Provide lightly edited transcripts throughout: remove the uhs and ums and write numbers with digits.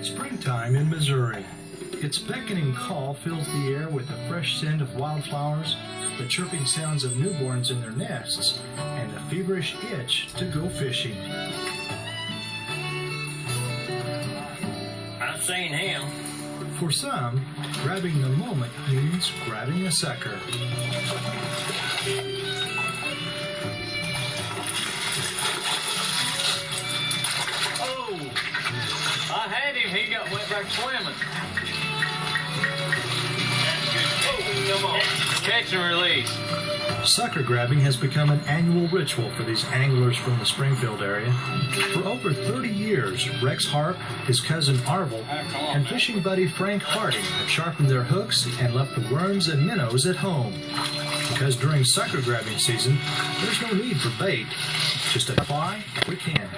Springtime in Missouri. Its beckoning call fills the air with the fresh scent of wildflowers, the chirping sounds of newborns in their nests, and the feverish itch to go fishing. I've seen him. For some, grabbing the moment means grabbing a sucker. Oh, I had him. He went back swimming. Oh, come on. Catch and release. Sucker grabbing has become an annual ritual for these anglers from the Springfield area. For over 30 years, Rex Harp, his cousin Arvel, and fishing buddy Frank Harding have sharpened their hooks and left the worms and minnows at home. Because during sucker grabbing season, there's no need for bait, just a fly, quick hand.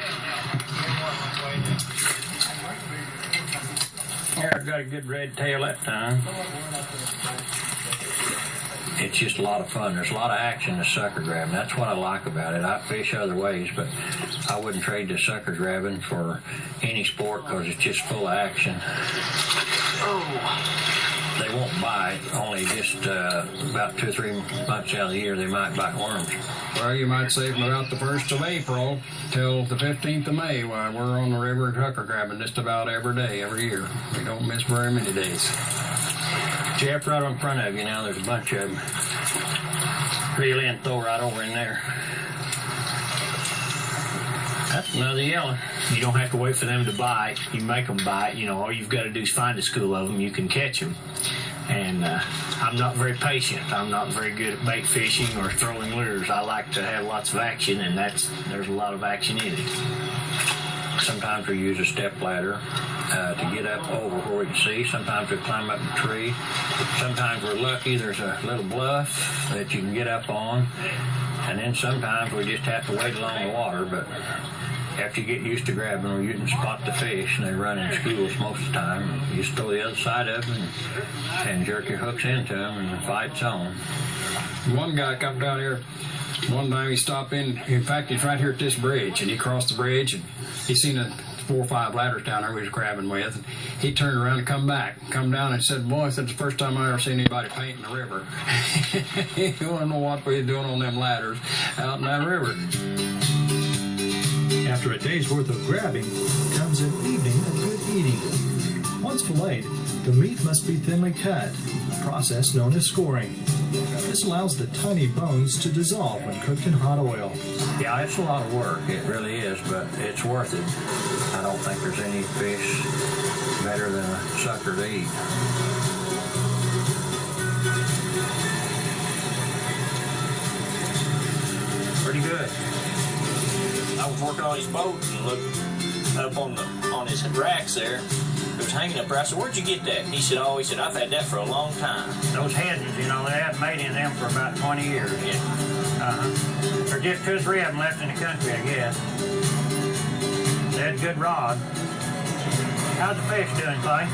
Here, I got a good red tail that time. It's just a lot of fun. There's a lot of action to sucker grabbing. That's what I like about it. I fish other ways, but I wouldn't trade the sucker grabbing for any sport because it's just full of action. Oh. They won't bite. Only just about 2 or 3 months out of the year they might bite worms. Well, you might say from about the 1st of April till the 15th of May, while we're on the river sucker grabbing just about every day, every year. We don't miss very many days. Jeff, right in front of you now, there's a bunch of them. Reel in, throw right over in there. That's another yellow. You don't have to wait for them to bite. You make them bite. You know, all you've got to do is find a school of them. You can catch them. And I'm not very patient. I'm not very good at bait fishing or throwing lures. I like to have lots of action, and there's a lot of action in it. Sometimes we use a step ladder to get up over where we can see. Sometimes we climb up a tree. Sometimes we're lucky there's a little bluff that you can get up on. And then sometimes we just have to wait along the water. But after you get used to grabbing them, you can spot the fish, and they run in schools most of the time. You just throw the other side of them and jerk your hooks into them, and the fight's on. One guy come down here. One time he stopped in fact, he's right here at this bridge, and he crossed the bridge, and he seen 4 or 5 ladders down there we was grabbing with. And he turned around and come down and said, boy, that's the first time I ever seen anybody painting the river. He want to know what we was doing on them ladders out in that river. After a day's worth of grabbing comes an evening of good eating. Once filleted, the meat must be thinly cut, a process known as scoring. This allows the tiny bones to dissolve when cooked in hot oil. Yeah, it's a lot of work. It really is, but it's worth it. I don't think there's any fish better than a sucker to eat. Pretty good. I was working on his boat and looked up on his racks there. It was hanging up there. I said, where'd you get that? And he said, I've had that for a long time. Those headings, you know, they haven't made in them for about 20 years. Yeah. There's just 2 or 3 of them left in the country, I guess. They had a good rod. How's the fish doing, Clay?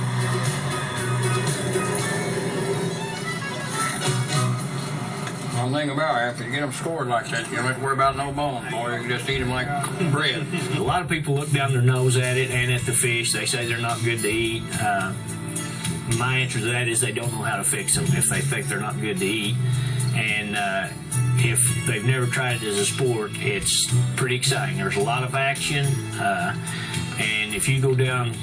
One thing about it, after you get them scored like that, you don't have to worry about no bones, boy. You can just eat them like bread. A lot of people look down their nose at it and at the fish. They say they're not good to eat. My answer to that is they don't know how to fix them if they think they're not good to eat. And if they've never tried it as a sport, it's pretty exciting. There's a lot of action. And if you go down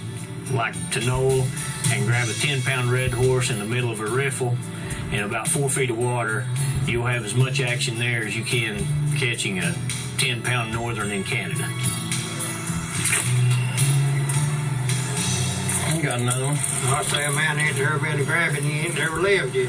like to Knoll and grab a 10-pound red horse in the middle of a riffle in about 4 feet of water, you'll have as much action there as you can catching a 10-pound northern in Canada. You got another one? I say a man ain't ever been grabbing, he ain't never lived yet.